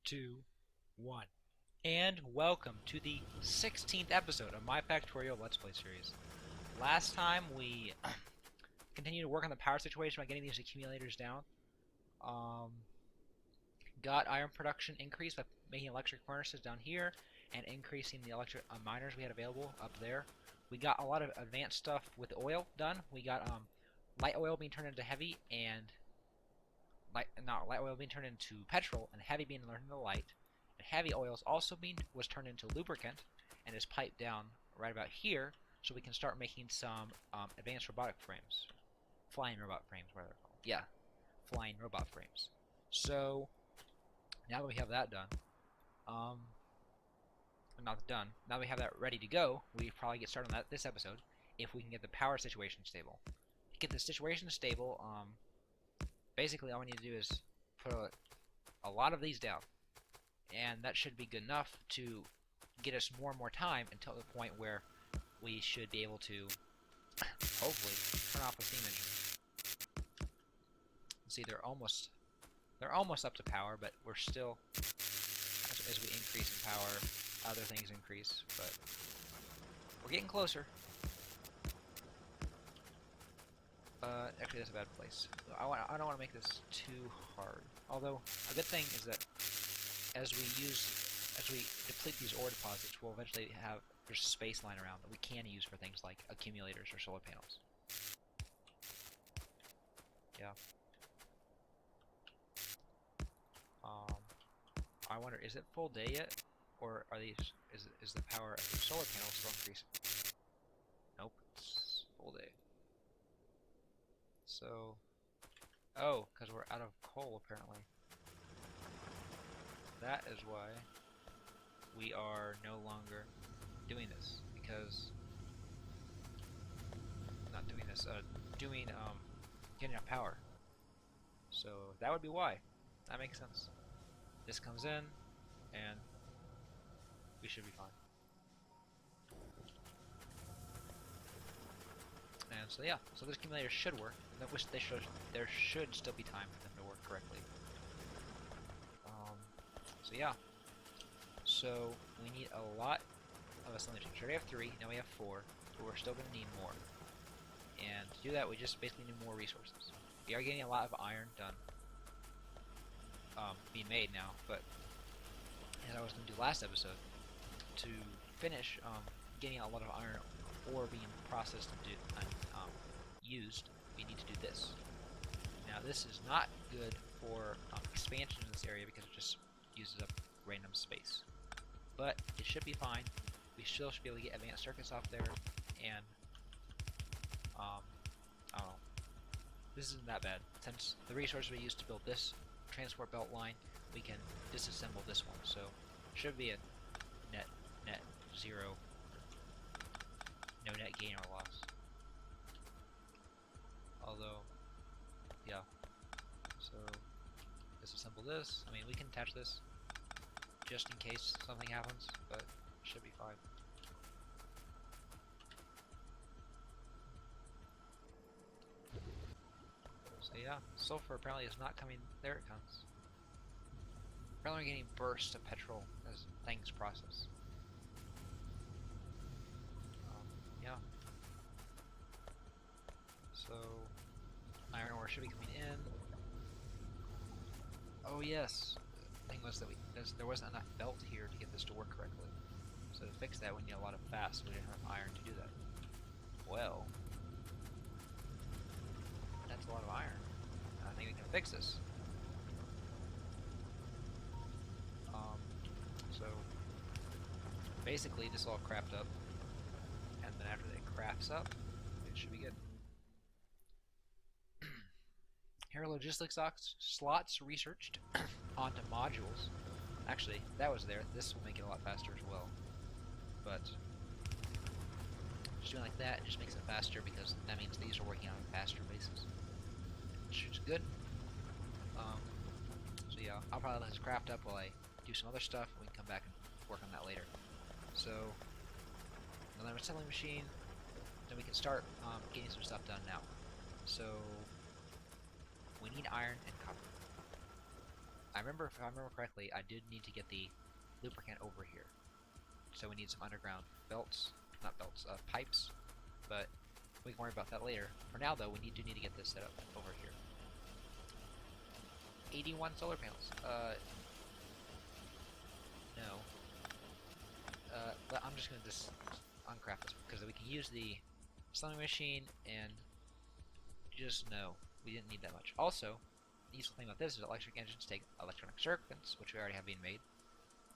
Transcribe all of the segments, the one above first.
2, 1. And welcome to the 16th episode of my Factorio Let's Play series. Last time we continued to work on the power situation by getting these accumulators down. Got iron production increased by making electric furnaces down here and increasing the electric miners we had available up there. We got a lot of advanced stuff with oil done. We got light oil being turned into heavy and light oil being turned into petrol and heavy being turned into light. And heavy oils also was turned into lubricant and is piped down right about here, so we can start making some advanced robotic frames. Flying robot frames, what they're called. Yeah, flying robot frames. So now that we have that done, not done. Now that we have that ready to go, we probably get started on this episode if we can get the power situation stable. To get the situation stable, basically all we need to do is put a lot of these down, and that should be good enough to get us more and more time until the point where we should be able to hopefully turn off the steam engine. See, they're almost up to power, but we're still, as we increase in power, other things increase, but we're getting closer. Actually, that's a bad place. I don't want to make this too hard. Although a good thing is that as we deplete these ore deposits, we'll eventually have there's space lying around that we can use for things like accumulators or solar panels. Yeah. I wonder, is it full day yet, or are these is the power of the solar panels still increasing? Nope, it's full day. So, oh, because we're out of coal apparently. That is why we are no longer doing this, because not doing this, getting enough power. So that would be why. That makes sense. This comes in, and we should be fine. And so yeah, so this accumulator should work. There should still be time for them to work correctly. So yeah. So we need a lot of assemblage. We already have 3, now we have 4, but we're still going to need more. And to do that, we just basically need more resources. We are getting a lot of iron done, being made now, but as I was going to do last episode, to finish getting a lot of iron ore being processed and used, we need to do this. Now this is not good for expansion in this area because it just uses up random space. But it should be fine. We still should be able to get advanced circuits off there, and I don't know. This isn't that bad. Since the resources we used to build this transport belt line, we can disassemble this one. So should be a net zero, no net gain or loss. Although, yeah. So disassemble this. I mean, we can attach this just in case something happens, but it should be fine. So yeah, sulfur apparently is not coming. There it comes. Apparently we're getting bursts of petrol as things process. Yeah. So iron ore should be coming in. Oh yes. The thing was that there wasn't enough belt here to get this to work correctly. So to fix that, we need a lot of fast. We didn't have iron to do that. Well, that's a lot of iron. I think we can fix this. So basically, this all crapped up, and then after it crafts up, it should be good. Here are logistics slots researched onto modules. Actually, that was there. This will make it a lot faster as well. But just doing like that just makes it faster because that means these are working on a faster basis, which is good. So yeah, I'll probably let this craft up while I do some other stuff, and we can come back and work on that later. So another assembly machine, then we can start getting some stuff done now. So we need iron and copper. if I remember correctly, I did need to get the lubricant over here. So we need some underground belts, not belts, pipes, but we can worry about that later. For now, though, we do need to get this set up over here. 81 solar panels. No. But I'm just gonna just uncraft this because we can use the slumming machine and just no, we didn't need that much. Also, the useful thing about this is electric engines take electronic circuits, which we already have being made.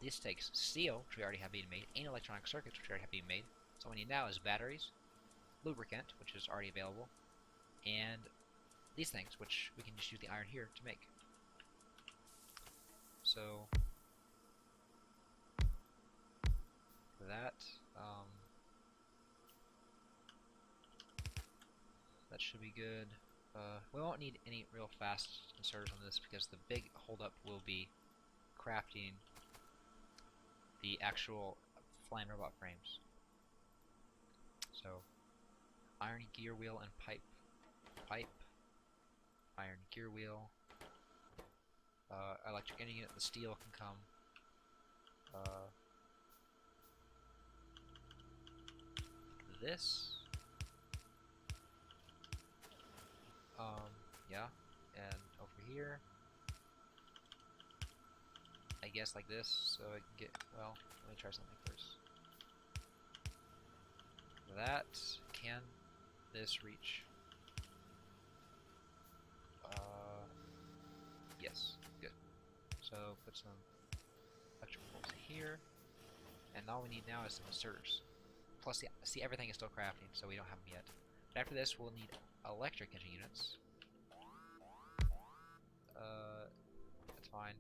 This takes steel, which we already have being made, and electronic circuits, which we already have being made. So what we need now is batteries, lubricant, which is already available, and these things, which we can just use the iron here to make. So for that, that should be good. We won't need any real fast inserters on this because the big holdup will be crafting the actual flying robot frames. So, iron gear wheel and pipe, iron gear wheel, electric engine unit, the steel can come. This, yeah, and over here, I guess like this, so I can get, well, let me try something first. That, can this reach? Yes, good. So put some electrical bolts here, and all we need now is some inserters. Plus, see, everything is still crafting, so we don't have them yet. But after this, we'll need electric engine units. That's fine.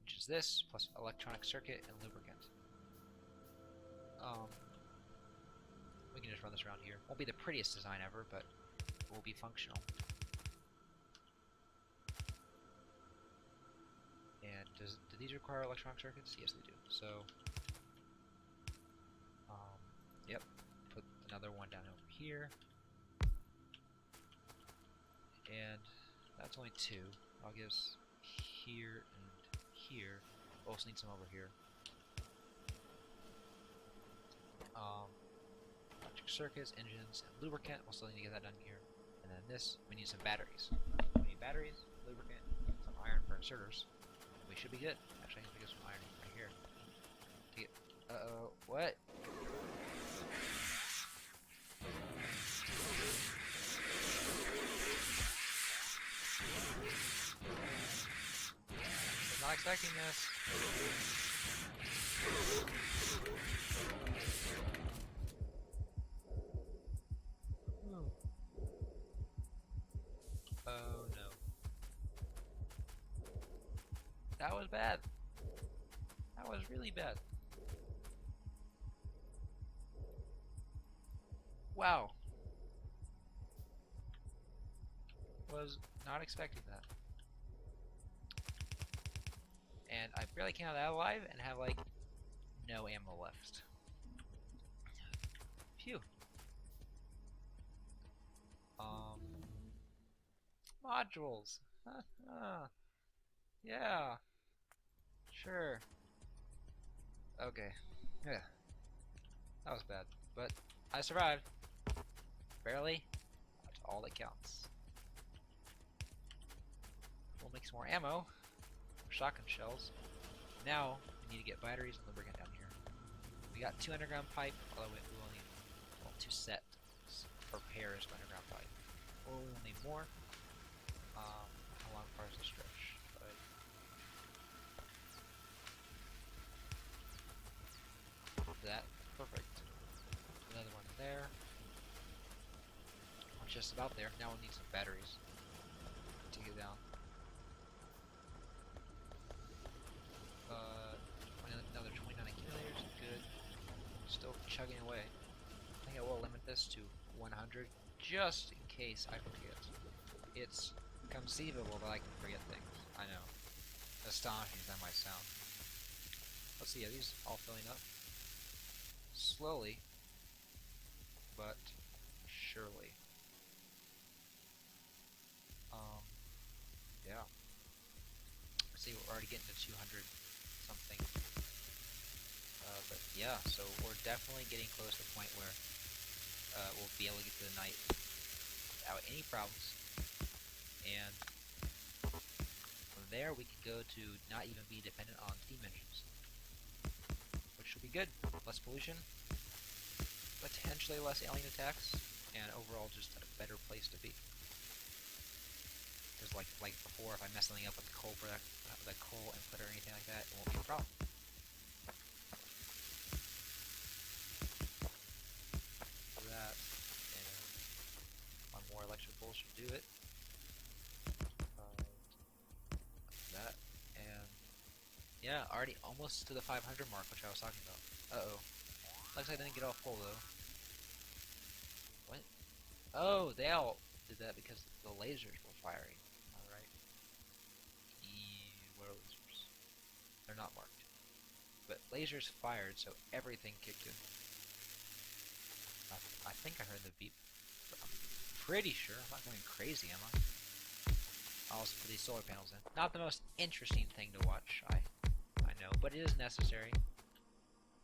Which is this, plus electronic circuit and lubricant. We can just run this around here. Won't be the prettiest design ever, but it will be functional. And do these require electronic circuits? Yes, they do. So, yep. Put another one down over here. And that's only two. I'll give us here and here. We'll also need some over here. Electric circuits, engines, and lubricant. We'll still need to get that done here. And then this, we need some batteries. We need batteries, lubricant, some iron for inserters. We should be good. Actually, I think there's some iron right here. Uh-oh, what? Was not expecting this. Oh no. That was bad. That was really bad. Wow. Was not expecting that. And I barely came out of that alive and have like no ammo left. Phew. Modules. Yeah. Sure. Okay. Yeah. That was bad. But I survived. Barely. That's all that counts. We'll make some more ammo. Shotgun shells. Now, we need to get batteries and lubricant down here. We got 2 underground pipe, although we will need, well, 2 sets for pairs of underground pipe. We'll need more. How long far is the stretch? That, perfect. Another one there. We're just about there. Now we'll need some batteries to get down. Another 29 accumulators, good. Still chugging away. I think I will limit this to 100, just in case I forget. It's conceivable that I can forget things. I know. Astonishing as that might sound. Let's see, are these all filling up? Slowly, but surely. Yeah. see, we're already getting to 200 something. But yeah, so we're definitely getting close to the point where we'll be able to get to the night without any problems. And from there, we can go to not even be dependent on steam engines, which will be good. Less pollution, potentially less alien attacks, and overall just a better place to be. Because like before, if I mess something up with the coal input or anything like that, it won't be a problem. That and one more electric bolt should do it. That and yeah, already almost to the 500 mark, which I was talking about. Uh-oh. Looks like I didn't get all full though. What? Oh, they all did that because the lasers were firing. Alright. What are lasers? They're not marked. But lasers fired, so everything kicked in. I think I heard the beep. But I'm pretty sure. I'm not going crazy, am I? I'll also put these solar panels in. Not the most interesting thing to watch, I know, but it is necessary.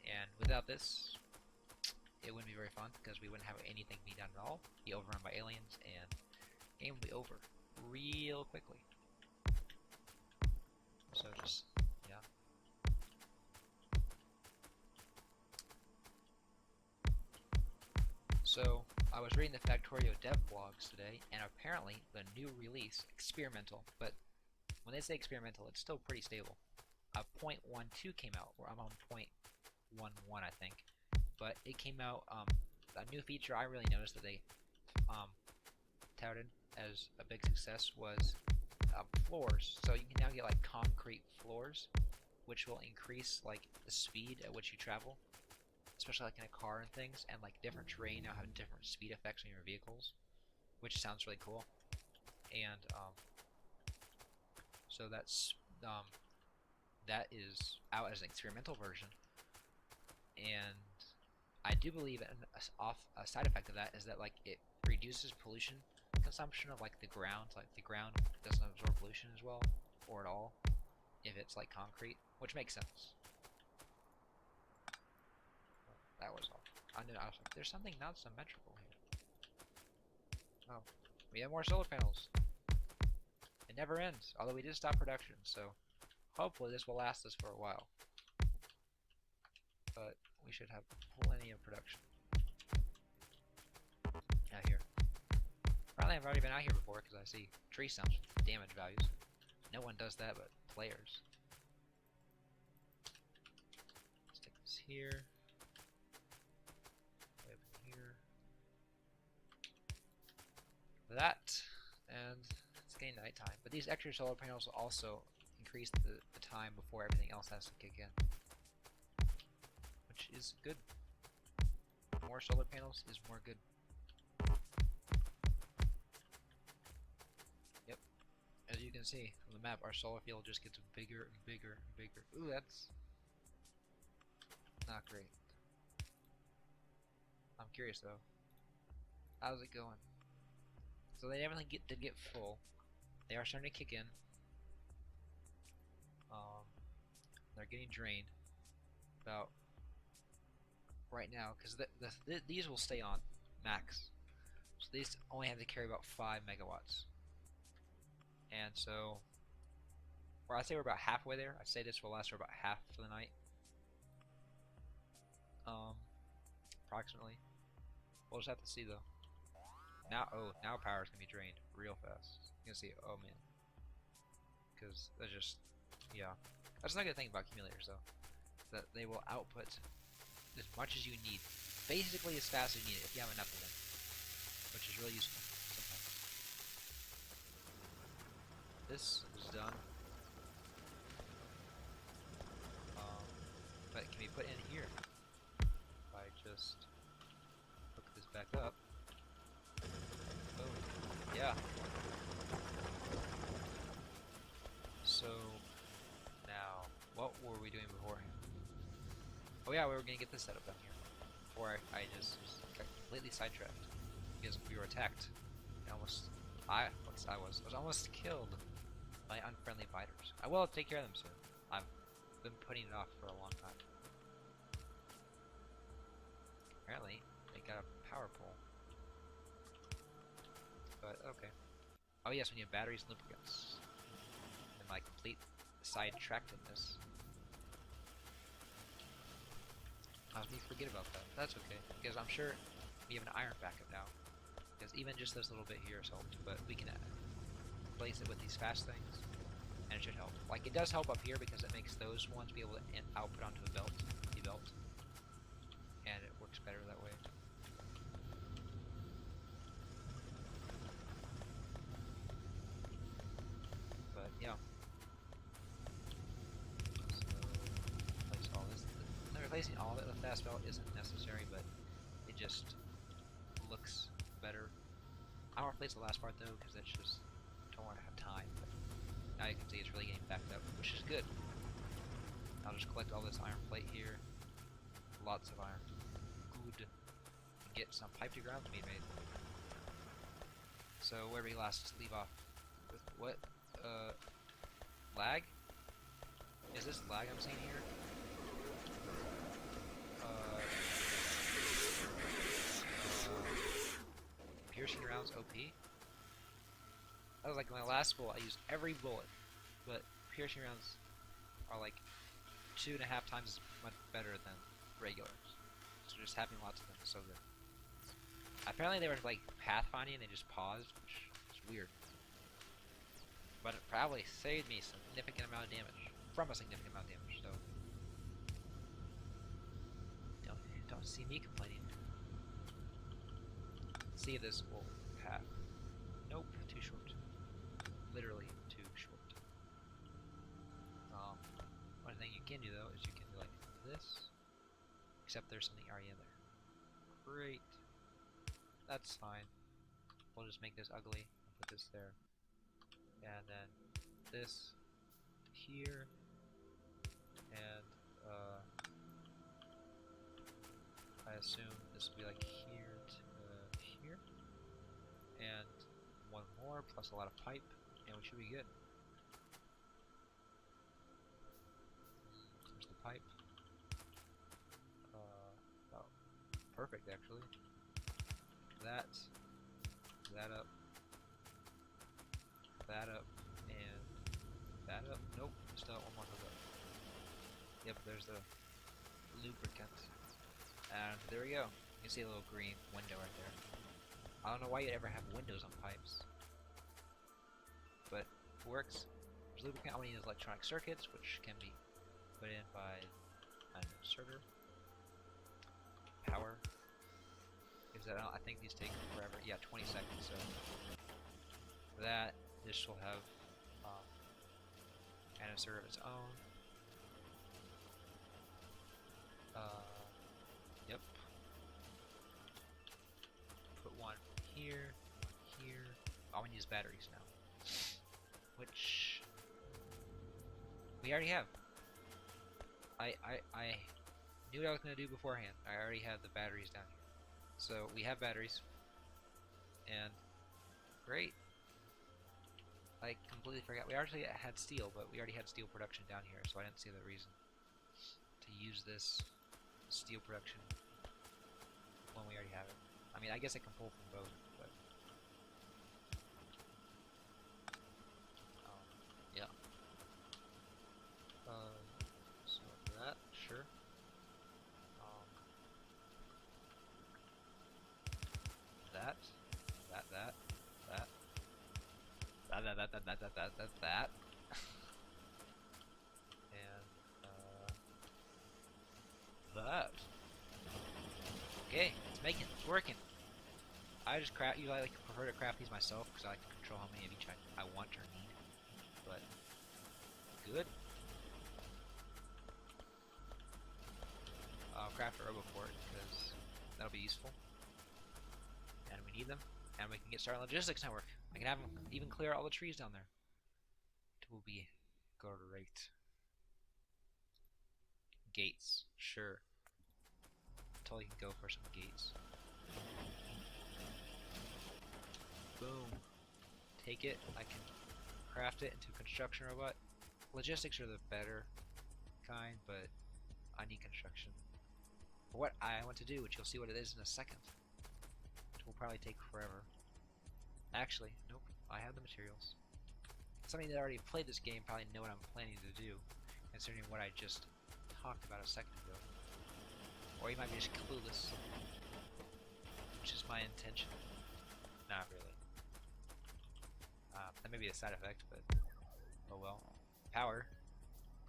And without this, it wouldn't be very fun because we wouldn't have anything be done at all. Be overrun by aliens, and the game will be over real quickly. So just yeah. So I was reading the Factorio dev blogs today, and apparently the new release, experimental, but when they say experimental, it's still pretty stable. 0.12 came out, where I'm on 0.11, I think. But it came out, a new feature I really noticed that they touted as a big success was floors. So you can now get like concrete floors, which will increase like the speed at which you travel, especially like in a car and things, and like different terrain now have different speed effects on your vehicles, which sounds really cool. And so that is out as an experimental version, and I do believe a side effect of that is that like it reduces pollution consumption of like the ground. Like the ground doesn't absorb pollution as well or at all if it's like concrete, which makes sense. That was all. I was like, there's something not symmetrical here. Oh, we have more solar panels. It never ends, although we did stop production, so hopefully this will last us for a while. But we should have plenty of production out here. Apparently I've already been out here before because I see tree stumps with damage values. No one does that but players. Stick this here. Way up here. That, and it's getting nighttime. But these extra solar panels will also increase the time before everything else has to kick in, which is good. More solar panels is more good. Yep. As you can see from the map, our solar field just gets bigger and bigger and bigger. Ooh, that's not great. I'm curious though. How's it going? So they definitely did get full. They are starting to kick in. They're getting drained about right now because these will stay on max. So these only have to carry about 5 megawatts. And so, or I'd say we're about halfway there. I'd say this will last for about half for the night. Approximately. We'll just have to see though. Now power's gonna be drained real fast. You can see, oh man. Because they're just, yeah. That's another good thing about accumulators though. That they will output as much as you need. Basically as fast as you need it if you have enough of them. Which is really useful sometimes. This is done. But it can be put in here. If I just hook this back up. Boom. Yeah. So now, what were we doing beforehand? Oh yeah, we were gonna get this set up down here. Before I just got completely sidetracked because we were attacked. I was almost killed. by unfriendly biters. I will take care of them soon. I've been putting it off for a long time. Apparently, they got a power pole. But, okay. Oh yes, we need batteries and lubricants. And my complete sidetrackedness. How did we forget about that? That's okay, because I'm sure we have an iron backup now. Because even just this little bit here has helped, but we can replace it with these fast things, and it should help. Like, it does help up here because it makes those ones be able to output onto a belt, the belt, and it works better that way. But yeah. So replace all this. Replacing all of it with fast belt isn't necessary, but it just looks better. I don't replace the last part though, because it's just don't want to have time. But now you can see it's really getting backed up, which is good. I'll just collect all this iron plate here. Lots of iron. Good. Get some pipe to ground being made. So where we last leave off with what? Lag? Is this lag I'm seeing here? Piercing rounds OP? That was like my last bullet. I used every bullet, but piercing rounds are like 2.5 times as much better than regulars. So just having lots of them is so good. Apparently they were like pathfinding and they just paused, which is weird. But it probably saved me a significant amount of damage. From a significant amount of damage, so don't see me complaining. Let's see if this will have. Nope, too short. Literally too short. One thing you can do though is you can do like this, except there's something already in there. Great. That's fine. We'll just make this ugly and put this there. And then this here, and I assume this will be like here to here, and one more plus a lot of pipe, and we should be good. There's the pipe. Oh, perfect actually. That up, and that up. Nope, still one more to go. Yep, there's the lubricant. And there we go. You can see a little green window right there. I don't know why you'd ever have windows on pipes, but it works. There's lubricant. I'm gonna use electronic circuits, which can be put in by an inserter. Power. Is that? I think these take forever. Yeah, 20 seconds. So that this will have an inserter of its own. Yep. Put one here, here. I'm gonna use batteries now, which we already have. I knew what I was gonna do beforehand. I already have the batteries down here, so we have batteries, and great. I completely forgot. We actually had steel, but we already had steel production down here, so I didn't see the reason to use this steel production when we already have it. I mean, I guess I can pull from both, but yeah. So that, sure. That. That. And that. Okay, it's making, it's working. I just usually like prefer to craft these myself because I like to control how many of each I want or need. But good. I'll craft a roboport because that'll be useful, and we need them, and we can get started on logistics network. I can have them even clear all the trees down there. It will be great. Gates, sure. Totally can go for some gates. Boom. Take it. I can craft it into a construction robot. Logistics are the better kind, but I need construction. For what I want to do, which you'll see what it is in a second. Which will probably take forever. Actually, nope, I have the materials. Somebody that already played this game probably know what I'm planning to do, considering what I just talked about a second ago. Or you might be just clueless, which is my intention. Not really. That may be a side effect, but oh well. Power.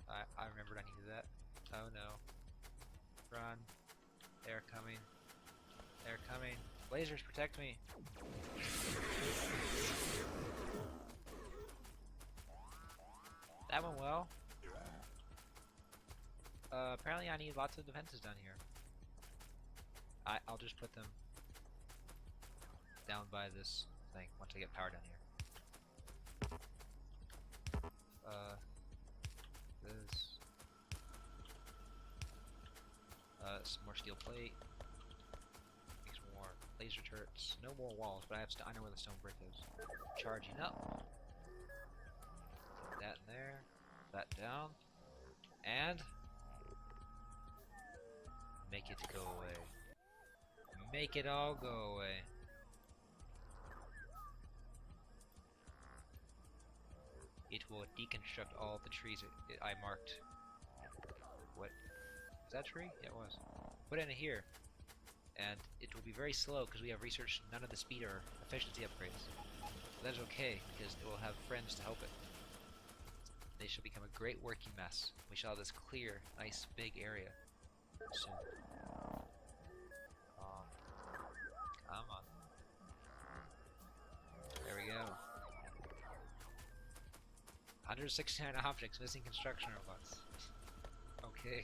I remembered I needed that. Oh no. Run. They're coming. They're coming. Lasers, protect me. That went well. Apparently I need lots of defenses down here. I'll just put them down by this thing once I get power down here. This. Some more steel plate. Make some more laser turrets. No more walls, but I know where the stone brick is. Charging up. Put that in there. That down. And make it go away. Make it all go away. It will deconstruct all the trees I marked. What? Was that tree? Yeah, it was. Put it in here. And it will be very slow because we have researched none of the speed or efficiency upgrades. But that is okay because it will have friends to help it. They shall become a great working mess. We shall have this clear, nice, big area soon. Come on. There we go. 169 objects, missing construction robots. Okay.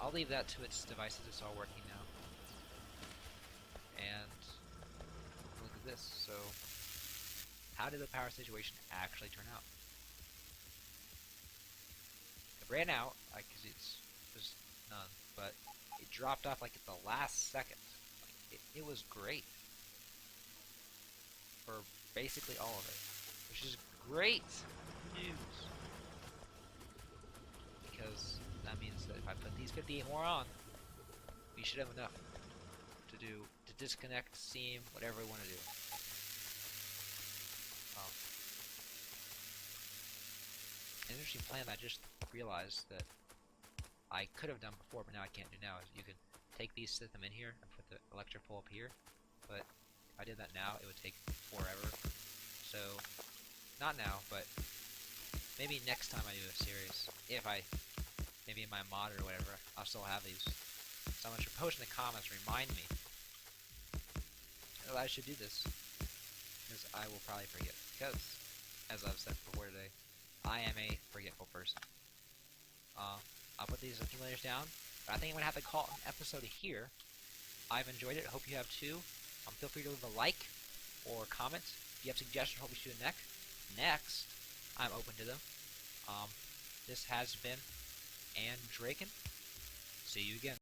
I'll leave that to its devices. It's all working now. And look at this. So, how did the power situation actually turn out? It ran out because there's none, but it dropped off like at the last second. Like, it was great for basically all of it, which is great news because that means that if I put these 58 more on, we should have enough to disconnect, seam, whatever we want to do. An interesting plan I just realized that I could have done before, but now I can't do now, is you could take these, sit them in here, and put the electric pole up here, but if I did that now, it would take forever. So, not now, but maybe next time I do a series, maybe in my mod or whatever, I'll still have these. Someone should post in the comments, remind me that I should do this, because I will probably forget, because, as I've said before today, I am a forgetful person. I'll put these accumulators down, but I think I'm going to have to call it an episode here. I've enjoyed it, hope you have too. Feel free to leave a like or comment. If you have suggestions, what we should do next, I'm open to them. This has been Andraken. See you again.